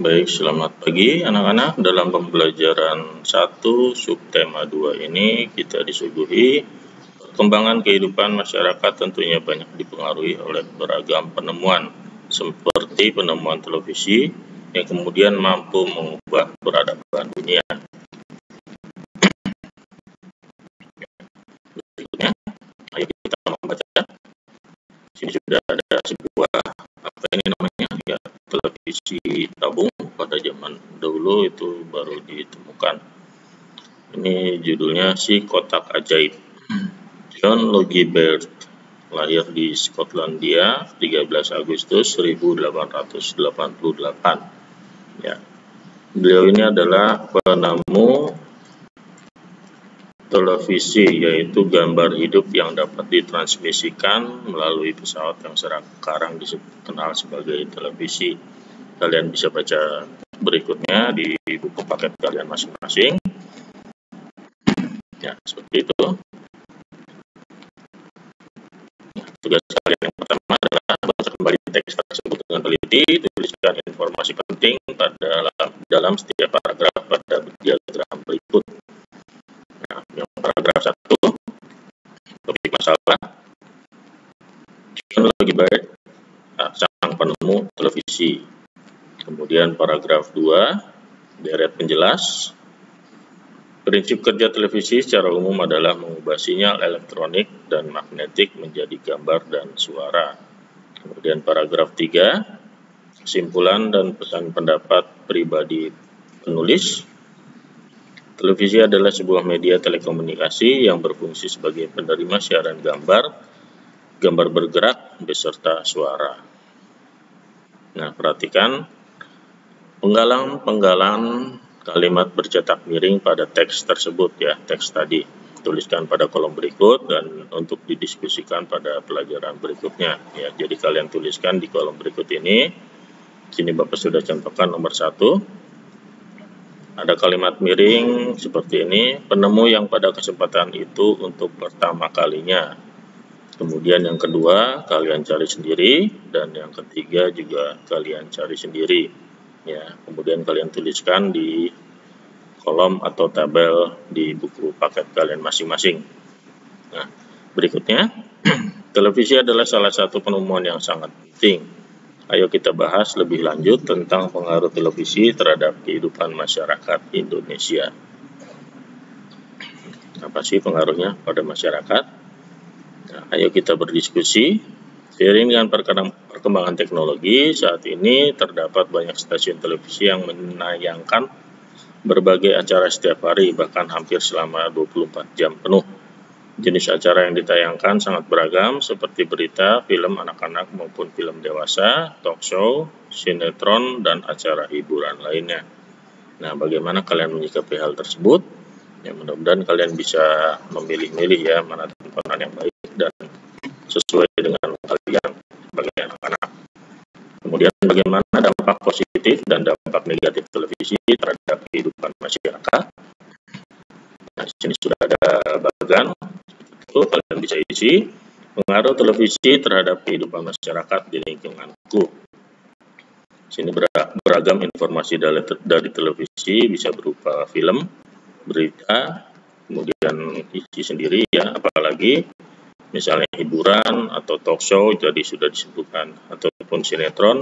Baik, selamat pagi anak-anak. Dalam pembelajaran 1 subtema 2 ini kita disuguhi perkembangan kehidupan masyarakat tentunya banyak dipengaruhi oleh beragam penemuan seperti penemuan televisi yang kemudian mampu mengubah peradaban dunia. Berikutnya, ayo kita membaca. Sini sudah ada sebuah televisi tabung pada zaman dahulu itu baru ditemukan. Ini judulnya si kotak ajaib. John Logie Baird lahir di Skotlandia 13 Agustus 1888. Ya. Beliau ini adalah penemu televisi, yaitu gambar hidup yang dapat ditransmisikan melalui pesawat yang sekarang dikenal sebagai televisi. Kalian bisa baca berikutnya di buku paket kalian masing-masing. Ya, seperti itu. Ya, tugas kalian yang pertama adalah baca kembali teks tersebut dengan teliti, tuliskan informasi penting dalam setiap paragraf pada diagram berikut. Nah, yang paragraf 1, topik masalah. John Logie Baird, sang penemu televisi. Kemudian paragraf 2, deret penjelas. Prinsip kerja televisi secara umum adalah mengubah sinyal elektronik dan magnetik menjadi gambar dan suara. Kemudian paragraf 3, kesimpulan dan pesan pendapat pribadi penulis. Televisi adalah sebuah media telekomunikasi yang berfungsi sebagai penerima siaran gambar bergerak beserta suara. Nah, perhatikan penggalan kalimat bercetak miring pada teks tersebut, ya, teks tadi. Tuliskan pada kolom berikut dan untuk didiskusikan pada pelajaran berikutnya, ya. Jadi kalian tuliskan di kolom berikut ini. Sini Bapak sudah contohkan nomor 1. Ada kalimat miring seperti ini, penemu yang pada kesempatan itu untuk pertama kalinya. Kemudian yang kedua kalian cari sendiri, dan yang ketiga juga kalian cari sendiri. Ya, kemudian kalian tuliskan di kolom atau tabel di buku paket kalian masing-masing. Nah, berikutnya, televisi adalah salah satu penemuan yang sangat penting. Ayo kita bahas lebih lanjut tentang pengaruh televisi terhadap kehidupan masyarakat Indonesia. Apa sih pengaruhnya pada masyarakat? Nah, ayo kita berdiskusi. Seiring dengan perkembangan teknologi, saat ini terdapat banyak stasiun televisi yang menayangkan berbagai acara setiap hari, bahkan hampir selama 24 jam penuh. Jenis acara yang ditayangkan sangat beragam, seperti berita, film anak-anak maupun film dewasa, talk show, sinetron, dan acara hiburan lainnya. Nah, bagaimana kalian menyikapi hal tersebut? Ya, mudah-mudahan kalian bisa memilih-milih ya mana tontonan yang baik dan sesuai dengan kalian sebagai anak-anak. Kemudian bagaimana dampak positif dan dampak negatif televisi terhadap kehidupan masyarakat. Nah, di sini sudah ada bagan, itu kalian bisa isi pengaruh televisi terhadap kehidupan masyarakat di lingkunganku. Di sini beragam informasi dari televisi, bisa berupa film, berita, kemudian isi sendiri ya, apalagi misalnya hiburan atau talk show jadi sudah disebutkan, ataupun sinetron.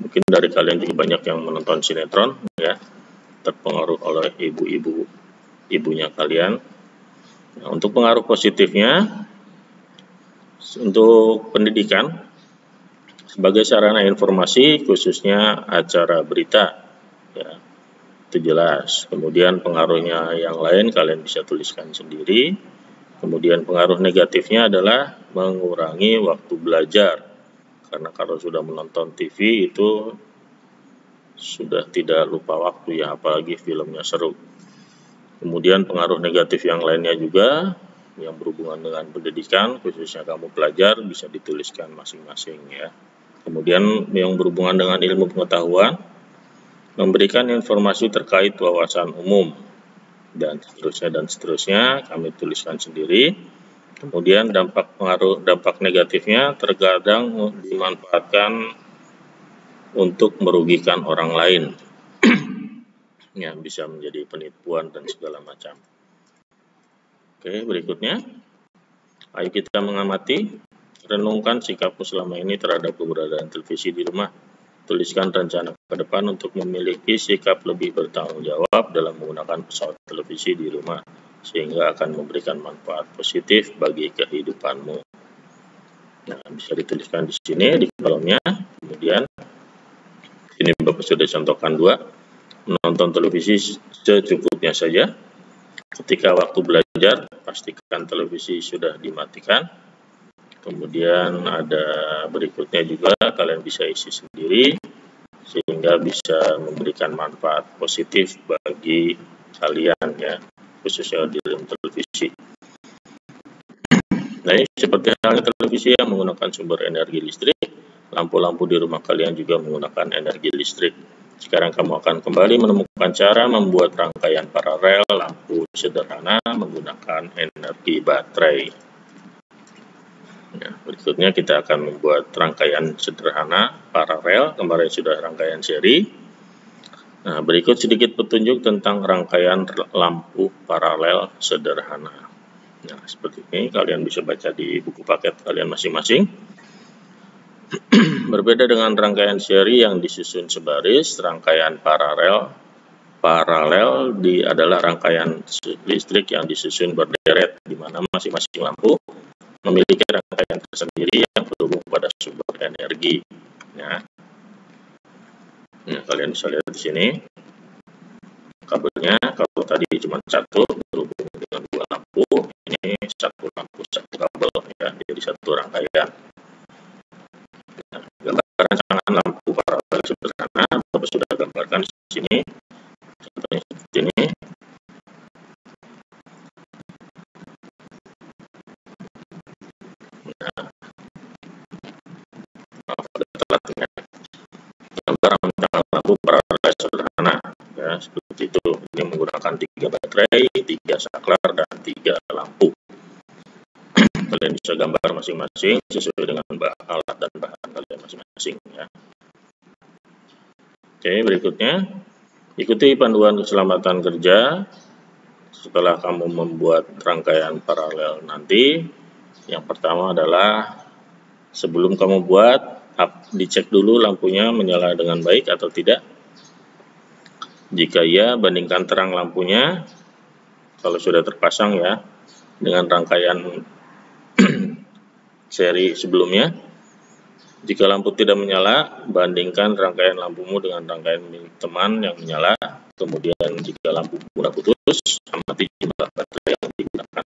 Mungkin dari kalian juga banyak yang menonton sinetron ya, terpengaruh oleh ibunya kalian. Nah, untuk pengaruh positifnya, untuk pendidikan, sebagai sarana informasi khususnya acara berita, ya, itu jelas. Kemudian pengaruhnya yang lain kalian bisa tuliskan sendiri. Kemudian pengaruh negatifnya adalah mengurangi waktu belajar, karena kalau sudah menonton TV itu sudah tidak lupa waktu ya, apalagi filmnya seru. Kemudian pengaruh negatif yang lainnya juga yang berhubungan dengan pendidikan, khususnya kamu pelajar, bisa dituliskan masing-masing ya. Kemudian yang berhubungan dengan ilmu pengetahuan, memberikan informasi terkait wawasan umum, dan seterusnya kami tuliskan sendiri. Kemudian dampak negatifnya terkadang dimanfaatkan untuk merugikan orang lain. Ya, bisa menjadi penipuan dan segala macam. Oke, berikutnya. Ayo kita mengamati, renungkan sikapmu selama ini terhadap keberadaan televisi di rumah. Tuliskan rencana ke depan untuk memiliki sikap lebih bertanggung jawab dalam menggunakan pesawat televisi di rumah, sehingga akan memberikan manfaat positif bagi kehidupanmu. Nah, bisa dituliskan di sini di kolomnya. Kemudian ini Bapak sudah contohkan 2. Menonton televisi secukupnya saja. Ketika waktu belajar, pastikan televisi sudah dimatikan. Kemudian ada berikutnya juga, kalian bisa isi sendiri sehingga bisa memberikan manfaat positif bagi kalian ya, khususnya di dalam televisi. Nah, ini seperti halnya televisi yang menggunakan sumber energi listrik, lampu-lampu di rumah kalian juga menggunakan energi listrik. Sekarang kamu akan kembali menemukan cara membuat rangkaian paralel lampu sederhana menggunakan energi baterai. Ya, berikutnya kita akan membuat rangkaian sederhana paralel, kemarin sudah rangkaian seri. Nah, berikut sedikit petunjuk tentang rangkaian lampu paralel sederhana. Nah, seperti ini kalian bisa baca di buku paket kalian masing-masing. Berbeda dengan rangkaian seri yang disusun sebaris, rangkaian paralel adalah rangkaian listrik yang disusun berderet, di mana masing-masing lampu memiliki rangkaian tersendiri yang berhubung pada sumber energi. Ya. Nah, kalian bisa lihat di sini kabelnya. Kalau tadi cuma satu berhubung dengan 2 lampu, ini satu lampu satu kabel ya, jadi satu rangkaian. Nah, gambaran rancangan lampu paralel sederhana Bapak sudah gambarkan di sini. Contohnya seperti ini. Nah, maaf agak telat ya. Gambaran rancangan lampu paralel sederhana ya, seperti itu. Ini menggunakan 3 baterai, 3 saklar, dan 3 lampu. Kalian bisa gambar masing-masing sesuai dengan alat dan bahan kalian masing-masing ya. Oke, berikutnya ikuti panduan keselamatan kerja. Setelah kamu membuat rangkaian paralel nanti, yang pertama adalah sebelum kamu buat, dicek dulu lampunya menyala dengan baik atau tidak. Jika iya, bandingkan terang lampunya kalau sudah terpasang ya dengan rangkaian seri sebelumnya. Jika lampu tidak menyala, bandingkan rangkaian lampumu dengan rangkaian milik teman yang menyala. Kemudian jika lampu mudah putus, amati jumlah baterai yang digunakan.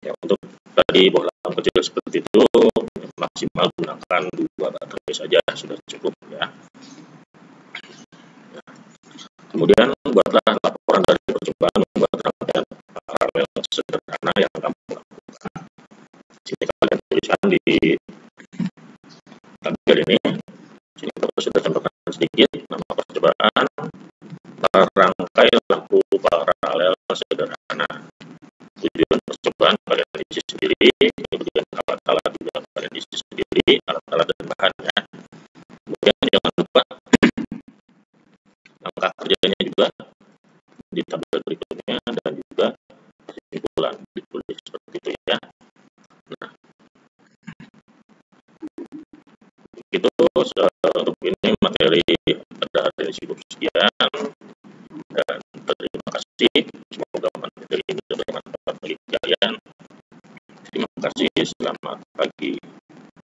Ya, untuk tadi bola lampu kecil seperti itu, maksimal gunakan 2 baterai saja sudah cukup ya. Kemudian buatlah laporan dari percobaan membuat rangkaian paralel sederhana yang kamu lakukan. Sini kalian tuliskan di tabel ini. Sini Bapak sudah tambahkan sedikit nama percobaan rangkai lampu paralel sederhana. Tujuan percobaan kalian isi sendiri, kemudian alat-alat juga kalian isi sendiri, alat-alat dan bahannya. Kemudian jangan lupa langkah kerjanya juga di tabel berikutnya, dan juga kesimpulan ditulis seperti itu ya. Nah, itu untuk ini materi pada hari ini cukup sekian, dan terima kasih. Semoga materi ini bermanfaat bagi kalian. kasih, selamat pagi.